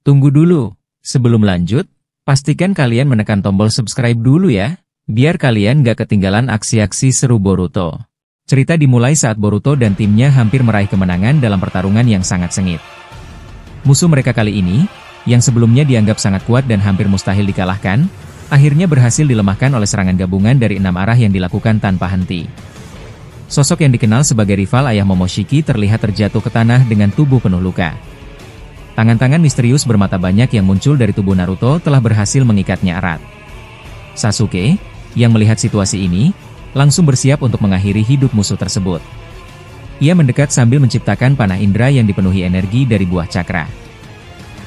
Tunggu dulu, sebelum lanjut, pastikan kalian menekan tombol subscribe dulu ya, biar kalian gak ketinggalan aksi-aksi seru Boruto. Cerita dimulai saat Boruto dan timnya hampir meraih kemenangan dalam pertarungan yang sangat sengit. Musuh mereka kali ini, yang sebelumnya dianggap sangat kuat dan hampir mustahil dikalahkan, akhirnya berhasil dilemahkan oleh serangan gabungan dari 6 arah yang dilakukan tanpa henti. Sosok yang dikenal sebagai rival ayah Momoshiki terlihat terjatuh ke tanah dengan tubuh penuh luka. Tangan-tangan misterius bermata banyak yang muncul dari tubuh Naruto telah berhasil mengikatnya erat. Sasuke, yang melihat situasi ini, langsung bersiap untuk mengakhiri hidup musuh tersebut. Ia mendekat sambil menciptakan panah indera yang dipenuhi energi dari buah cakra.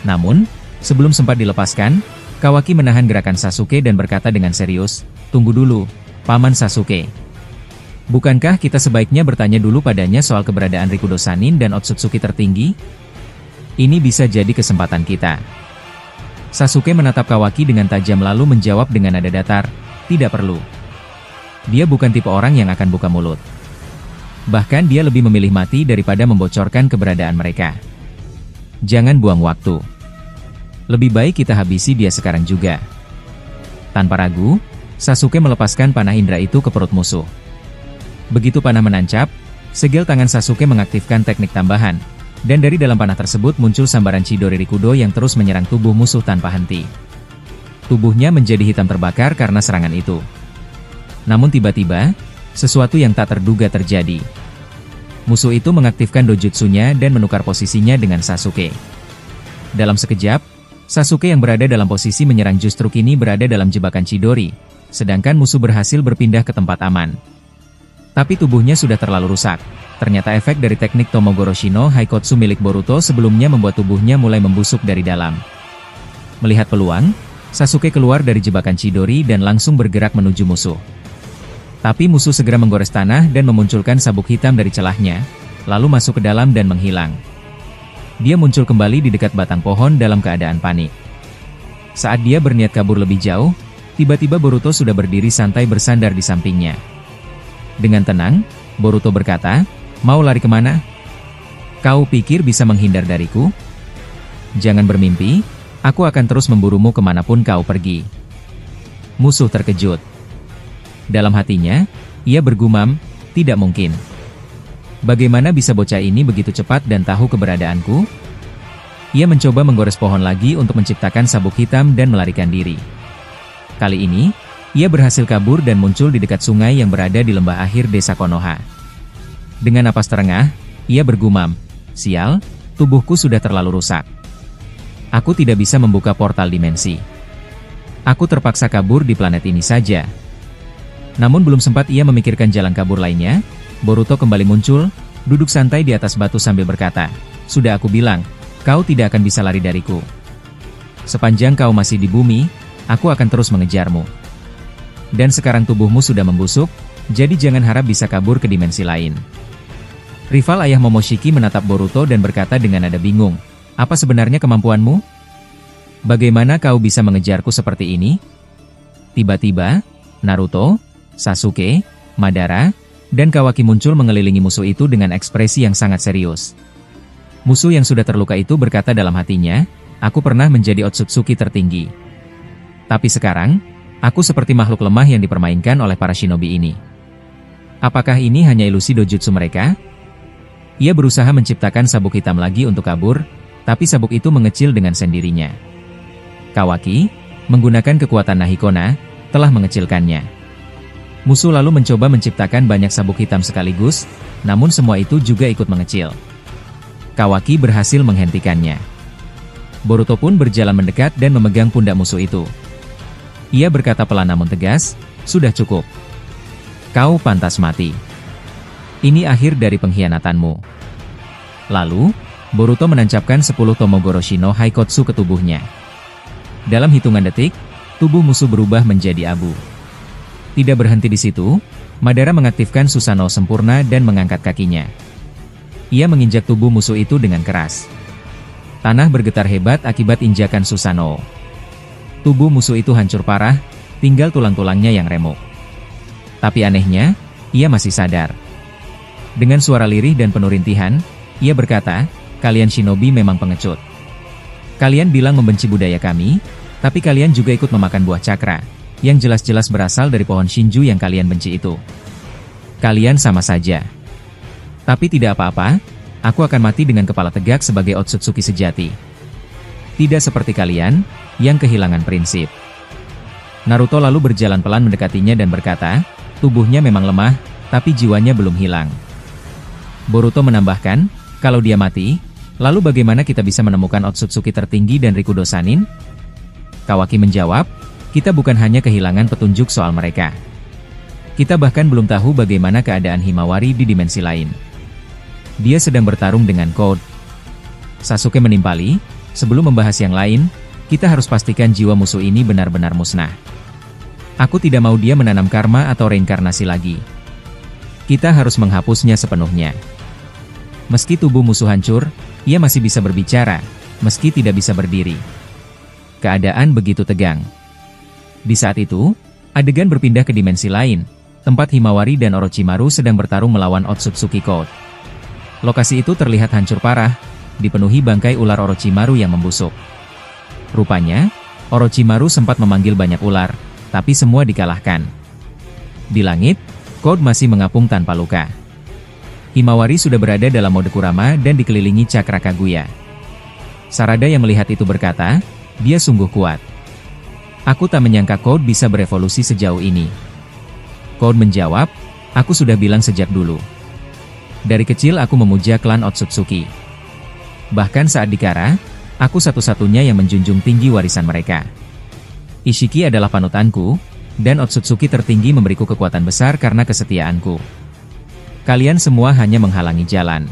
Namun, sebelum sempat dilepaskan, Kawaki menahan gerakan Sasuke dan berkata dengan serius, "Tunggu dulu, Paman Sasuke. Bukankah kita sebaiknya bertanya dulu padanya soal keberadaan Rikudo Sannin dan Otsutsuki tertinggi? Ini bisa jadi kesempatan kita." Sasuke menatap Kawaki dengan tajam lalu menjawab dengan nada datar, "Tidak perlu." Dia bukan tipe orang yang akan buka mulut. Bahkan dia lebih memilih mati daripada membocorkan keberadaan mereka. Jangan buang waktu. Lebih baik kita habisi dia sekarang juga. Tanpa ragu, Sasuke melepaskan panah indera itu ke perut musuh. Begitu panah menancap, segel tangan Sasuke mengaktifkan teknik tambahan, dan dari dalam panah tersebut muncul sambaran Chidori Rikudo yang terus menyerang tubuh musuh tanpa henti. Tubuhnya menjadi hitam terbakar karena serangan itu. Namun tiba-tiba, sesuatu yang tak terduga terjadi. Musuh itu mengaktifkan dojutsunya dan menukar posisinya dengan Sasuke. Dalam sekejap, Sasuke yang berada dalam posisi menyerang justru kini berada dalam jebakan Chidori, sedangkan musuh berhasil berpindah ke tempat aman. Tapi tubuhnya sudah terlalu rusak. Ternyata efek dari teknik Tomogoroshi no Haikotsu milik Boruto sebelumnya membuat tubuhnya mulai membusuk dari dalam. Melihat peluang, Sasuke keluar dari jebakan Chidori dan langsung bergerak menuju musuh. Tapi musuh segera menggores tanah dan memunculkan sabuk hitam dari celahnya, lalu masuk ke dalam dan menghilang. Dia muncul kembali di dekat batang pohon dalam keadaan panik. Saat dia berniat kabur lebih jauh, tiba-tiba Boruto sudah berdiri santai bersandar di sampingnya. Dengan tenang, Boruto berkata, "Mau lari kemana? Kau pikir bisa menghindar dariku? Jangan bermimpi, aku akan terus memburumu kemanapun kau pergi." Musuh terkejut. Dalam hatinya, ia bergumam, "Tidak mungkin. Bagaimana bisa bocah ini begitu cepat dan tahu keberadaanku?" Ia mencoba menggores pohon lagi untuk menciptakan sabuk hitam dan melarikan diri. Kali ini, ia berhasil kabur dan muncul di dekat sungai yang berada di lembah akhir desa Konoha. Dengan napas terengah, ia bergumam, "Sial, tubuhku sudah terlalu rusak. Aku tidak bisa membuka portal dimensi. Aku terpaksa kabur di planet ini saja." Namun belum sempat ia memikirkan jalan kabur lainnya, Boruto kembali muncul, duduk santai di atas batu sambil berkata, "Sudah aku bilang, kau tidak akan bisa lari dariku. Sepanjang kau masih di bumi, aku akan terus mengejarmu. Dan sekarang tubuhmu sudah membusuk, jadi jangan harap bisa kabur ke dimensi lain." Rival ayah Momoshiki menatap Boruto dan berkata dengan nada bingung, "Apa sebenarnya kemampuanmu? Bagaimana kau bisa mengejarku seperti ini?" Tiba-tiba, Naruto, Sasuke, Madara, dan Kawaki muncul mengelilingi musuh itu dengan ekspresi yang sangat serius. Musuh yang sudah terluka itu berkata dalam hatinya, "Aku pernah menjadi Otsutsuki tertinggi. Tapi sekarang, aku seperti makhluk lemah yang dipermainkan oleh para shinobi ini. Apakah ini hanya ilusi dojutsu mereka?" Ia berusaha menciptakan sabuk hitam lagi untuk kabur, tapi sabuk itu mengecil dengan sendirinya. Kawaki, menggunakan kekuatan Nahikona, telah mengecilkannya. Musuh lalu mencoba menciptakan banyak sabuk hitam sekaligus, namun semua itu juga ikut mengecil. Kawaki berhasil menghentikannya. Boruto pun berjalan mendekat dan memegang pundak musuh itu. Ia berkata pelan namun tegas, "Sudah cukup. Kau pantas mati. Ini akhir dari pengkhianatanmu." Lalu, Boruto menancapkan 10 Tomogoroshi no Haikotsu ke tubuhnya. Dalam hitungan detik, tubuh musuh berubah menjadi abu. Tidak berhenti di situ, Madara mengaktifkan Susanoo sempurna dan mengangkat kakinya. Ia menginjak tubuh musuh itu dengan keras. Tanah bergetar hebat akibat injakan Susanoo. Tubuh musuh itu hancur parah, tinggal tulang-tulangnya yang remuk. Tapi anehnya, ia masih sadar. Dengan suara lirih dan penuh rintihan, ia berkata, "Kalian shinobi memang pengecut. Kalian bilang membenci budaya kami, tapi kalian juga ikut memakan buah cakra, yang jelas-jelas berasal dari pohon Shinju yang kalian benci itu. Kalian sama saja. Tapi tidak apa-apa, aku akan mati dengan kepala tegak sebagai Otsutsuki sejati. Tidak seperti kalian, yang kehilangan prinsip. Naruto lalu berjalan pelan mendekatinya dan berkata, tubuhnya memang lemah, tapi jiwanya belum hilang. Boruto menambahkan, kalau dia mati, lalu bagaimana kita bisa menemukan Otsutsuki tertinggi dan Rikudo Sanin? Kawaki menjawab, kita bukan hanya kehilangan petunjuk soal mereka. Kita bahkan belum tahu bagaimana keadaan Himawari di dimensi lain. Dia sedang bertarung dengan Code. Sasuke menimpali, sebelum membahas yang lain, kita harus pastikan jiwa musuh ini benar-benar musnah. Aku tidak mau dia menanam karma atau reinkarnasi lagi. Kita harus menghapusnya sepenuhnya. Meski tubuh musuh hancur, ia masih bisa berbicara, meski tidak bisa berdiri. Keadaan begitu tegang. Di saat itu, adegan berpindah ke dimensi lain, tempat Himawari dan Orochimaru sedang bertarung melawan Otsutsuki Code. Lokasi itu terlihat hancur parah, dipenuhi bangkai ular Orochimaru yang membusuk. Rupanya, Orochimaru sempat memanggil banyak ular, tapi semua dikalahkan. Di langit, Code masih mengapung tanpa luka. Himawari sudah berada dalam mode Kurama dan dikelilingi cakra Kaguya. Sarada yang melihat itu berkata, dia sungguh kuat. Aku tak menyangka Code bisa berevolusi sejauh ini. Code menjawab, aku sudah bilang sejak dulu. Dari kecil aku memuja klan Otsutsuki. Bahkan saat di Kara, aku satu-satunya yang menjunjung tinggi warisan mereka. Ishiki adalah panutanku, dan Otsutsuki tertinggi memberiku kekuatan besar karena kesetiaanku. Kalian semua hanya menghalangi jalan.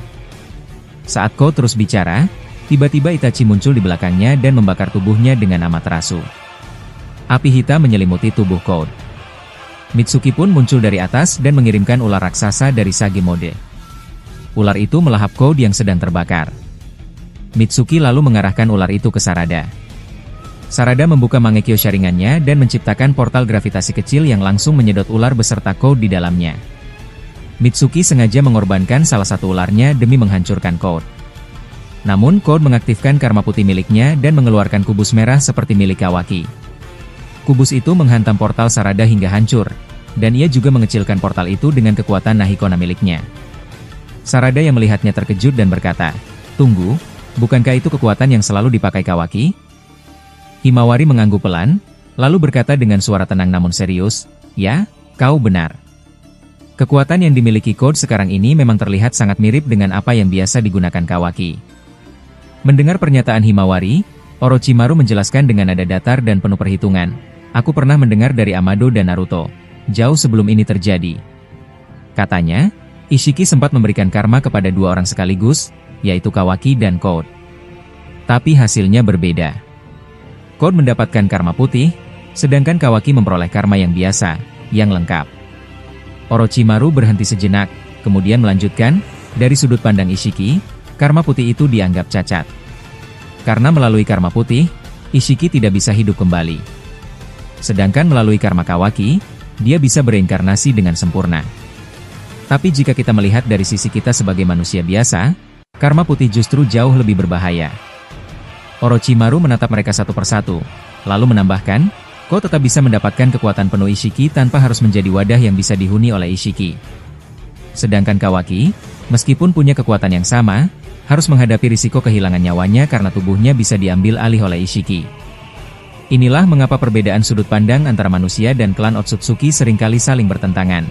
Saat Code terus bicara, tiba-tiba Itachi muncul di belakangnya dan membakar tubuhnya dengan Amaterasu. Api hitam menyelimuti tubuh Code. Mitsuki pun muncul dari atas dan mengirimkan ular raksasa dari Sage Mode. Ular itu melahap Code yang sedang terbakar. Mitsuki lalu mengarahkan ular itu ke Sarada. Sarada membuka Mangekyo Sharingan-nya dan menciptakan portal gravitasi kecil yang langsung menyedot ular beserta Code di dalamnya. Mitsuki sengaja mengorbankan salah satu ularnya demi menghancurkan Code. Namun Code mengaktifkan karma putih miliknya dan mengeluarkan kubus merah seperti milik Kawaki. Kubus itu menghantam portal Sarada hingga hancur, dan ia juga mengecilkan portal itu dengan kekuatan Nahikona miliknya. Sarada yang melihatnya terkejut dan berkata, tunggu, bukankah itu kekuatan yang selalu dipakai Kawaki? Himawari mengangguk pelan, lalu berkata dengan suara tenang namun serius, ya, kau benar. Kekuatan yang dimiliki Code sekarang ini memang terlihat sangat mirip dengan apa yang biasa digunakan Kawaki. Mendengar pernyataan Himawari, Orochimaru menjelaskan dengan nada datar dan penuh perhitungan, aku pernah mendengar dari Amado dan Naruto, jauh sebelum ini terjadi. Katanya, Ishiki sempat memberikan karma kepada dua orang sekaligus, yaitu Kawaki dan Code. Tapi hasilnya berbeda. Code mendapatkan karma putih, sedangkan Kawaki memperoleh karma yang biasa, yang lengkap. Orochimaru berhenti sejenak, kemudian melanjutkan, dari sudut pandang Ishiki, karma putih itu dianggap cacat. Karena melalui karma putih, Ishiki tidak bisa hidup kembali. Sedangkan melalui karma Kawaki, dia bisa bereinkarnasi dengan sempurna. Tapi jika kita melihat dari sisi kita sebagai manusia biasa, karma putih justru jauh lebih berbahaya. Orochimaru menatap mereka satu persatu, lalu menambahkan, kau tetap bisa mendapatkan kekuatan penuh Ishiki tanpa harus menjadi wadah yang bisa dihuni oleh Ishiki. Sedangkan Kawaki, meskipun punya kekuatan yang sama, harus menghadapi risiko kehilangan nyawanya karena tubuhnya bisa diambil alih oleh Ishiki. Inilah mengapa perbedaan sudut pandang antara manusia dan klan Otsutsuki seringkali saling bertentangan.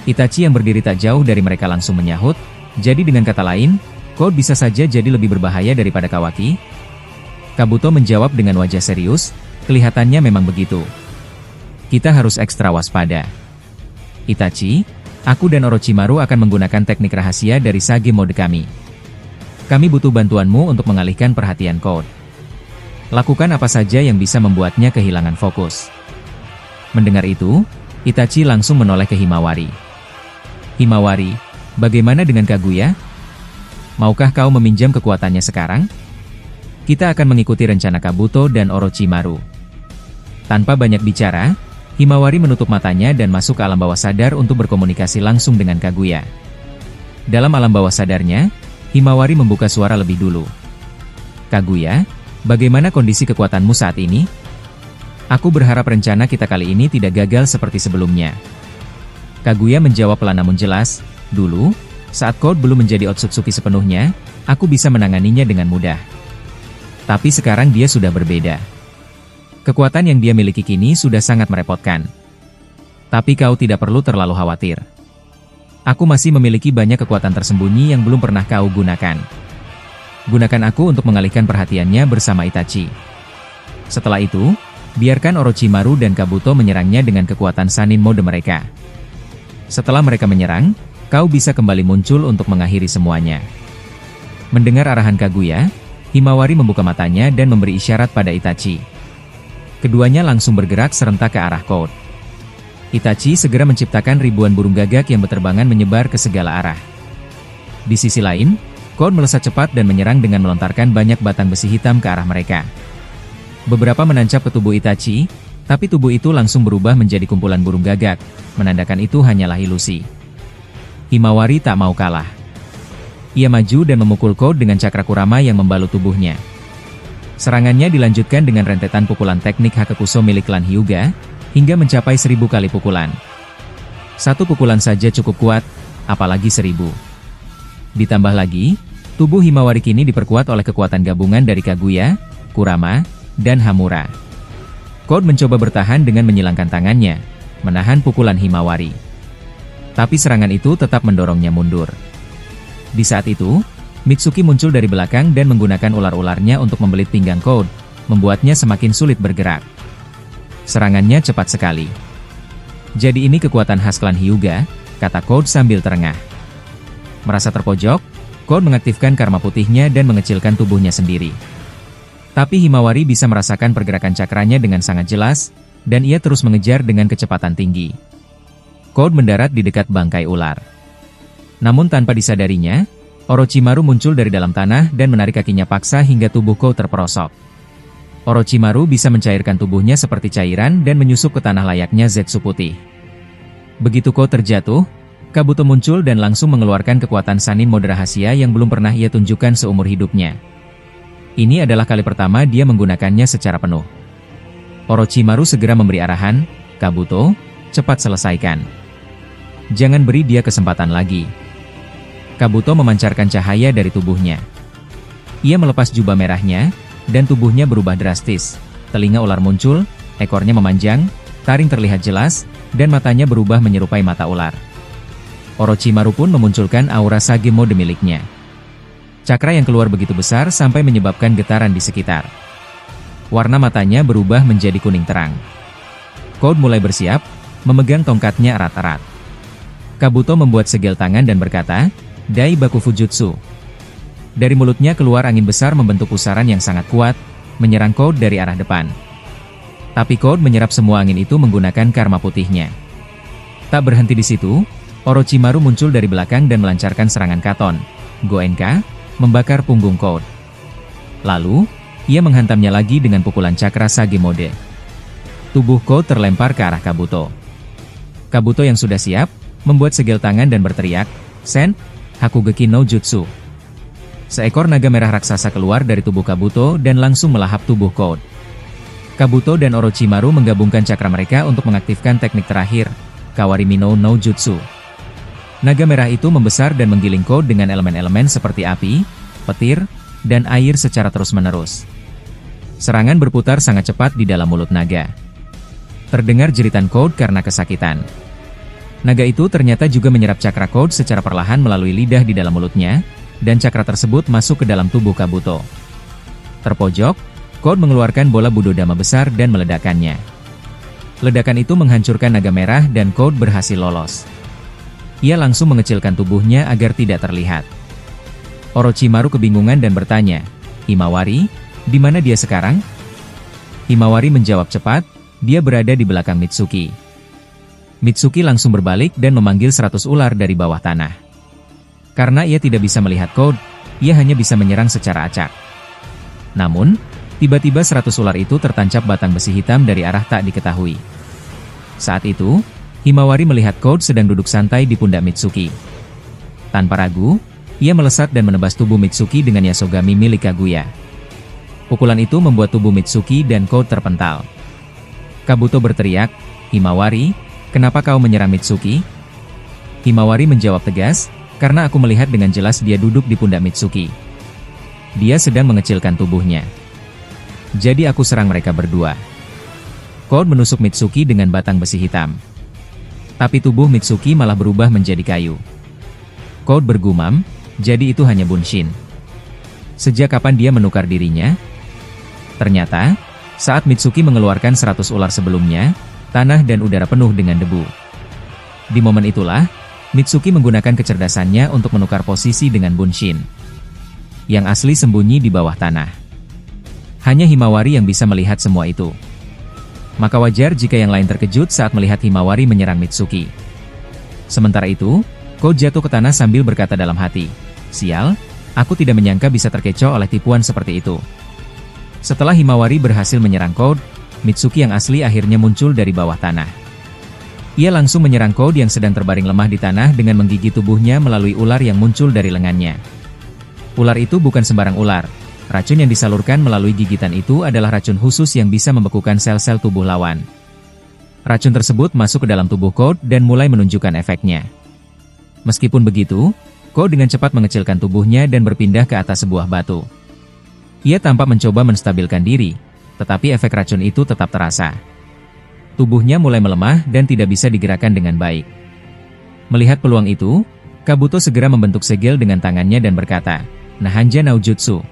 Itachi yang berdiri tak jauh dari mereka langsung menyahut, jadi dengan kata lain, Code bisa saja jadi lebih berbahaya daripada Kawaki? Kabuto menjawab dengan wajah serius, kelihatannya memang begitu. Kita harus ekstra waspada. Itachi, aku dan Orochimaru akan menggunakan teknik rahasia dari Sage Mode kami. Kami butuh bantuanmu untuk mengalihkan perhatian Code. Lakukan apa saja yang bisa membuatnya kehilangan fokus. Mendengar itu, Itachi langsung menoleh ke Himawari. Himawari, bagaimana dengan Kaguya? Maukah kau meminjam kekuatannya sekarang? Kita akan mengikuti rencana Kabuto dan Orochimaru. Tanpa banyak bicara, Himawari menutup matanya dan masuk ke alam bawah sadar untuk berkomunikasi langsung dengan Kaguya. Dalam alam bawah sadarnya, Himawari membuka suara lebih dulu. Kaguya, Bagaimana kondisi kekuatanmu saat ini? Aku berharap rencana kita kali ini tidak gagal seperti sebelumnya. Kaguya menjawab pelan namun jelas, dulu, saat Code belum menjadi Otsutsuki sepenuhnya, aku bisa menanganinya dengan mudah. Tapi sekarang dia sudah berbeda. Kekuatan yang dia miliki kini sudah sangat merepotkan. Tapi kau tidak perlu terlalu khawatir. Aku masih memiliki banyak kekuatan tersembunyi yang belum pernah kau gunakan. Gunakan aku untuk mengalihkan perhatiannya bersama Itachi. Setelah itu, biarkan Orochimaru dan Kabuto menyerangnya dengan kekuatan Sannin mode mereka. Setelah mereka menyerang, kau bisa kembali muncul untuk mengakhiri semuanya. Mendengar arahan Kaguya, Himawari membuka matanya dan memberi isyarat pada Itachi. Keduanya langsung bergerak serentak ke arah Code. Itachi segera menciptakan ribuan burung gagak yang berterbangan menyebar ke segala arah. Di sisi lain, Code melesat cepat dan menyerang dengan melontarkan banyak batang besi hitam ke arah mereka. Beberapa menancap ke tubuh Itachi, tapi tubuh itu langsung berubah menjadi kumpulan burung gagak, menandakan itu hanyalah ilusi. Himawari tak mau kalah. Ia maju dan memukul Code dengan cakra Kurama yang membalut tubuhnya. Serangannya dilanjutkan dengan rentetan pukulan teknik Hakukuso milik klan Hyuga, hingga mencapai 1000 kali pukulan. Satu pukulan saja cukup kuat, apalagi 1000. Ditambah lagi, tubuh Himawari kini diperkuat oleh kekuatan gabungan dari Kaguya, Kurama, dan Hamura. Code mencoba bertahan dengan menyilangkan tangannya, menahan pukulan Himawari. Tapi serangan itu tetap mendorongnya mundur. Di saat itu, Mitsuki muncul dari belakang dan menggunakan ular-ularnya untuk membelit pinggang Code, membuatnya semakin sulit bergerak. Serangannya cepat sekali. Jadi ini kekuatan khas klan Hyuga, kata Code sambil terengah. Merasa terpojok, Code mengaktifkan karma putihnya dan mengecilkan tubuhnya sendiri. Tapi Himawari bisa merasakan pergerakan cakranya dengan sangat jelas, dan ia terus mengejar dengan kecepatan tinggi. Code mendarat di dekat bangkai ular. Namun tanpa disadarinya, Orochimaru muncul dari dalam tanah dan menarik kakinya paksa hingga tubuh Code terperosok. Orochimaru bisa mencairkan tubuhnya seperti cairan dan menyusup ke tanah layaknya Zetsu putih. Begitu Code terjatuh, Kabuto muncul dan langsung mengeluarkan kekuatan Sannin mode rahasia yang belum pernah ia tunjukkan seumur hidupnya. Ini adalah kali pertama dia menggunakannya secara penuh. Orochimaru segera memberi arahan, Kabuto, cepat selesaikan. Jangan beri dia kesempatan lagi. Kabuto memancarkan cahaya dari tubuhnya. Ia melepas jubah merahnya, dan tubuhnya berubah drastis. Telinga ular muncul, ekornya memanjang, taring terlihat jelas, dan matanya berubah menyerupai mata ular. Orochimaru pun memunculkan aura Sage mode miliknya. Cakra yang keluar begitu besar sampai menyebabkan getaran di sekitar. Warna matanya berubah menjadi kuning terang. Code mulai bersiap, memegang tongkatnya erat-erat. Kabuto membuat segel tangan dan berkata, Dai Baku Fujutsu. Dari mulutnya keluar angin besar membentuk pusaran yang sangat kuat, menyerang Code dari arah depan. Tapi Code menyerap semua angin itu menggunakan karma putihnya. Tak berhenti di situ, Orochimaru muncul dari belakang dan melancarkan serangan Katon, Goenka, membakar punggung Code. Lalu, ia menghantamnya lagi dengan pukulan cakra Sage mode. Tubuh Code terlempar ke arah Kabuto. Kabuto yang sudah siap, membuat segel tangan dan berteriak, Sen, Hakugeki no Jutsu. Seekor naga merah raksasa keluar dari tubuh Kabuto dan langsung melahap tubuh Code. Kabuto dan Orochimaru menggabungkan cakra mereka untuk mengaktifkan teknik terakhir, Kawarimino no Jutsu. Naga merah itu membesar dan menggiling Code dengan elemen-elemen seperti api, petir, dan air secara terus-menerus. Serangan berputar sangat cepat di dalam mulut naga. Terdengar jeritan Code karena kesakitan. Naga itu ternyata juga menyerap cakra Code secara perlahan melalui lidah di dalam mulutnya, dan cakra tersebut masuk ke dalam tubuh Kabuto. Terpojok, Code mengeluarkan bola Budodama besar dan meledakkannya. Ledakan itu menghancurkan naga merah dan Code berhasil lolos. Ia langsung mengecilkan tubuhnya agar tidak terlihat. Orochimaru kebingungan dan bertanya, Himawari, di mana dia sekarang? Himawari menjawab cepat, dia berada di belakang Mitsuki. Mitsuki langsung berbalik dan memanggil 100 ular dari bawah tanah. Karena ia tidak bisa melihat Code, ia hanya bisa menyerang secara acak. Namun, tiba-tiba 100 ular itu tertancap batang besi hitam dari arah tak diketahui. Saat itu, Himawari melihat Code sedang duduk santai di pundak Mitsuki. Tanpa ragu, ia melesat dan menebas tubuh Mitsuki dengan Yasogami milik Kaguya. Pukulan itu membuat tubuh Mitsuki dan Code terpental. Kabuto berteriak, "Himawari, kenapa kau menyerang Mitsuki?" Himawari menjawab tegas, "Karena aku melihat dengan jelas dia duduk di pundak Mitsuki. Dia sedang mengecilkan tubuhnya. Jadi aku serang mereka berdua." Code menusuk Mitsuki dengan batang besi hitam. Tapi tubuh Mitsuki malah berubah menjadi kayu. Code bergumam, jadi itu hanya Bunshin. Sejak kapan dia menukar dirinya? Ternyata, saat Mitsuki mengeluarkan 100 ular sebelumnya, tanah dan udara penuh dengan debu. Di momen itulah, Mitsuki menggunakan kecerdasannya untuk menukar posisi dengan Bunshin, yang asli sembunyi di bawah tanah. Hanya Himawari yang bisa melihat semua itu. Maka wajar jika yang lain terkejut saat melihat Himawari menyerang Mitsuki. Sementara itu, Code jatuh ke tanah sambil berkata dalam hati, "Sial, aku tidak menyangka bisa terkecoh oleh tipuan seperti itu." Setelah Himawari berhasil menyerang Code, Mitsuki yang asli akhirnya muncul dari bawah tanah. Ia langsung menyerang Code yang sedang terbaring lemah di tanah dengan menggigit tubuhnya melalui ular yang muncul dari lengannya. Ular itu bukan sembarang ular. Racun yang disalurkan melalui gigitan itu adalah racun khusus yang bisa membekukan sel-sel tubuh lawan. Racun tersebut masuk ke dalam tubuh Code dan mulai menunjukkan efeknya. Meskipun begitu, Code dengan cepat mengecilkan tubuhnya dan berpindah ke atas sebuah batu. Ia tampak mencoba menstabilkan diri, tetapi efek racun itu tetap terasa. Tubuhnya mulai melemah dan tidak bisa digerakkan dengan baik. Melihat peluang itu, Kabuto segera membentuk segel dengan tangannya dan berkata, "Nahanja Naojutsu."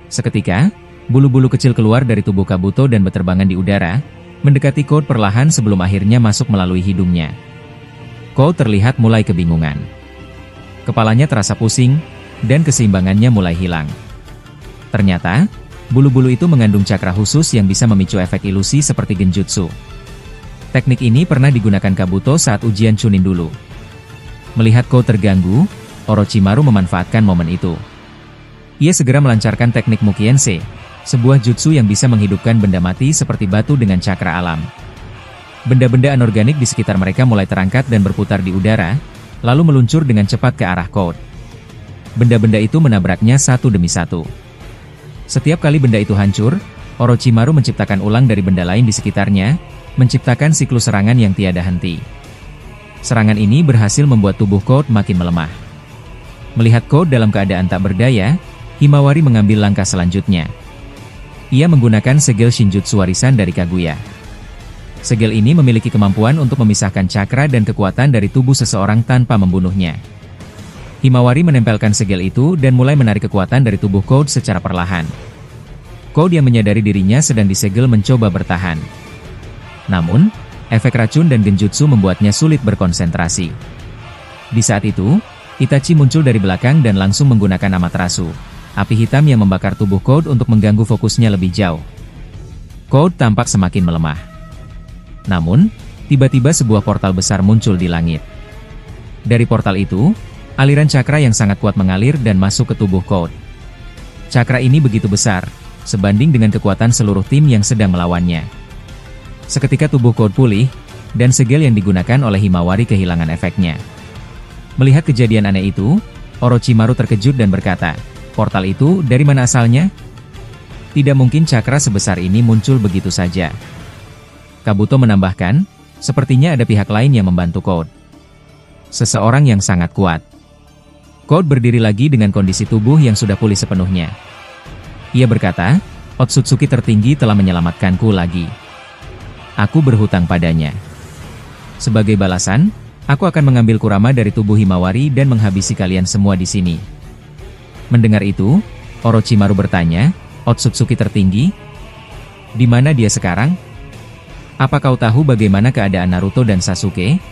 Seketika, bulu-bulu kecil keluar dari tubuh Kabuto dan berterbangan di udara, mendekati Code perlahan sebelum akhirnya masuk melalui hidungnya. Code terlihat mulai kebingungan. Kepalanya terasa pusing, dan keseimbangannya mulai hilang. Ternyata, bulu-bulu itu mengandung cakra khusus yang bisa memicu efek ilusi seperti genjutsu. Teknik ini pernah digunakan Kabuto saat ujian Chunin dulu. Melihat Code terganggu, Orochimaru memanfaatkan momen itu. Ia segera melancarkan teknik Mukiense, sebuah jutsu yang bisa menghidupkan benda mati seperti batu dengan cakra alam. Benda-benda anorganik di sekitar mereka mulai terangkat dan berputar di udara, lalu meluncur dengan cepat ke arah Code. Benda-benda itu menabraknya satu demi satu. Setiap kali benda itu hancur, Orochimaru menciptakan ulang dari benda lain di sekitarnya, menciptakan siklus serangan yang tiada henti. Serangan ini berhasil membuat tubuh Code makin melemah. Melihat Code dalam keadaan tak berdaya, Himawari mengambil langkah selanjutnya. Ia menggunakan segel Shinjutsu warisan dari Kaguya. Segel ini memiliki kemampuan untuk memisahkan cakra dan kekuatan dari tubuh seseorang tanpa membunuhnya. Himawari menempelkan segel itu dan mulai menarik kekuatan dari tubuh Code secara perlahan. Code yang menyadari dirinya sedang disegel mencoba bertahan. Namun, efek racun dan genjutsu membuatnya sulit berkonsentrasi. Di saat itu, Itachi muncul dari belakang dan langsung menggunakan Amaterasu, api hitam yang membakar tubuh Code untuk mengganggu fokusnya lebih jauh. Code tampak semakin melemah. Namun, tiba-tiba sebuah portal besar muncul di langit. Dari portal itu, aliran cakra yang sangat kuat mengalir dan masuk ke tubuh Code. Cakra ini begitu besar, sebanding dengan kekuatan seluruh tim yang sedang melawannya. Seketika tubuh Code pulih, dan segel yang digunakan oleh Himawari kehilangan efeknya. Melihat kejadian aneh itu, Orochimaru terkejut dan berkata, "Portal itu dari mana asalnya? Tidak mungkin cakra sebesar ini muncul begitu saja." Kabuto menambahkan, "Sepertinya ada pihak lain yang membantu Code. Seseorang yang sangat kuat." Code berdiri lagi dengan kondisi tubuh yang sudah pulih sepenuhnya. Ia berkata, "Otsutsuki tertinggi telah menyelamatkanku lagi. Aku berhutang padanya. Sebagai balasan, aku akan mengambil Kurama dari tubuh Himawari dan menghabisi kalian semua di sini." Mendengar itu, Orochimaru bertanya, "Otsutsuki tertinggi? Di mana dia sekarang? Apa kau tahu bagaimana keadaan Naruto dan Sasuke?"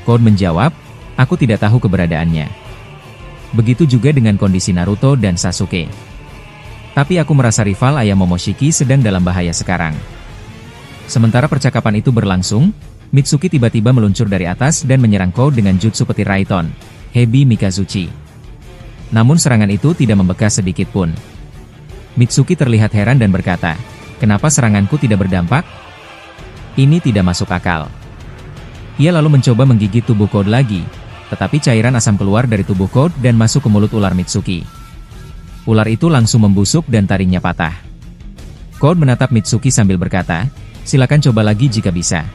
Code menjawab, "Aku tidak tahu keberadaannya. Begitu juga dengan kondisi Naruto dan Sasuke. Tapi aku merasa rival ayah Momoshiki sedang dalam bahaya sekarang." Sementara percakapan itu berlangsung, Mitsuki tiba-tiba meluncur dari atas dan menyerang Code dengan jutsu petir Raiton, Hebi Mikazuchi. Namun serangan itu tidak membekas sedikit pun. Mitsuki terlihat heran dan berkata, "Kenapa seranganku tidak berdampak? Ini tidak masuk akal." Ia lalu mencoba menggigit tubuh Code lagi, tetapi cairan asam keluar dari tubuh Code dan masuk ke mulut ular Mitsuki. Ular itu langsung membusuk dan taringnya patah. Code menatap Mitsuki sambil berkata, silakan coba lagi jika bisa.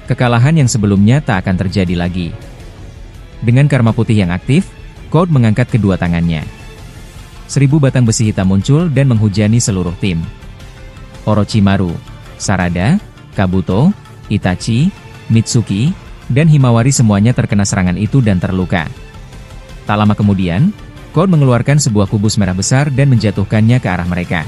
Kekalahan yang sebelumnya tak akan terjadi lagi. Dengan karma putih yang aktif, Code mengangkat kedua tangannya. 1000 batang besi hitam muncul dan menghujani seluruh tim. Orochimaru, Sarada, Kabuto, Itachi, Mitsuki, dan Himawari semuanya terkena serangan itu dan terluka. Tak lama kemudian, Code mengeluarkan sebuah kubus merah besar dan menjatuhkannya ke arah mereka.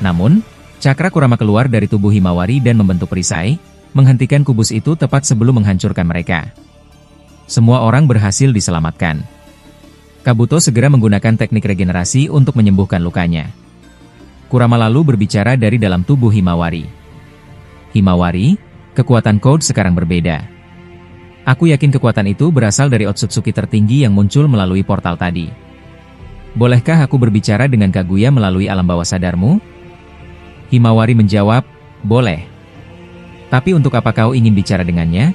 Namun, cakra Kurama keluar dari tubuh Himawari dan membentuk perisai, menghentikan kubus itu tepat sebelum menghancurkan mereka. Semua orang berhasil diselamatkan. Kabuto segera menggunakan teknik regenerasi untuk menyembuhkan lukanya. Kurama lalu berbicara dari dalam tubuh Himawari. Himawari, kekuatan Code sekarang berbeda. Aku yakin kekuatan itu berasal dari Otsutsuki tertinggi yang muncul melalui portal tadi. Bolehkah aku berbicara dengan Kaguya melalui alam bawah sadarmu? Himawari menjawab, boleh. Tapi untuk apa kau ingin bicara dengannya?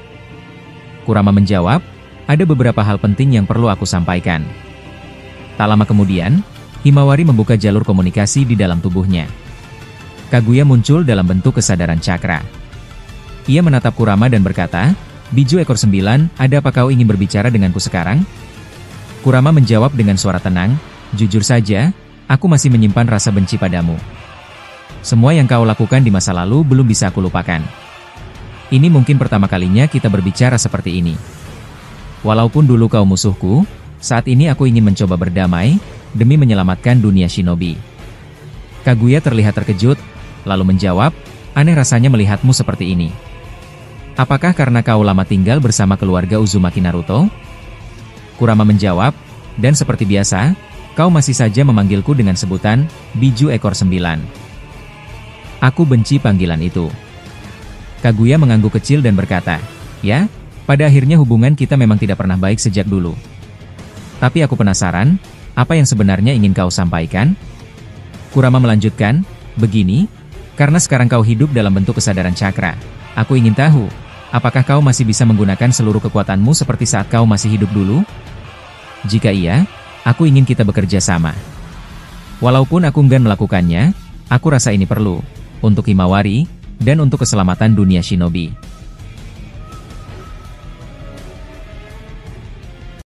Kurama menjawab, ada beberapa hal penting yang perlu aku sampaikan. Tak lama kemudian, Himawari membuka jalur komunikasi di dalam tubuhnya. Kaguya muncul dalam bentuk kesadaran cakra. Ia menatap Kurama dan berkata, Biju ekor 9, ada apa kau ingin berbicara denganku sekarang? Kurama menjawab dengan suara tenang, jujur saja, aku masih menyimpan rasa benci padamu. Semua yang kau lakukan di masa lalu belum bisa aku lupakan. Ini mungkin pertama kalinya kita berbicara seperti ini. Walaupun dulu kau musuhku, saat ini aku ingin mencoba berdamai, demi menyelamatkan dunia shinobi. Kaguya terlihat terkejut, lalu menjawab, aneh rasanya melihatmu seperti ini. Apakah karena kau lama tinggal bersama keluarga Uzumaki Naruto? Kurama menjawab, dan seperti biasa, kau masih saja memanggilku dengan sebutan, Biju ekor 9. Aku benci panggilan itu. Kaguya mengangguk kecil dan berkata, ya, pada akhirnya hubungan kita memang tidak pernah baik sejak dulu. Tapi aku penasaran, apa yang sebenarnya ingin kau sampaikan? Kurama melanjutkan, begini, karena sekarang kau hidup dalam bentuk kesadaran cakra. Aku ingin tahu, apakah kau masih bisa menggunakan seluruh kekuatanmu seperti saat kau masih hidup dulu? Jika iya, aku ingin kita bekerja sama. Walaupun aku enggan melakukannya, aku rasa ini perlu, untuk Himawari, dan untuk keselamatan dunia shinobi.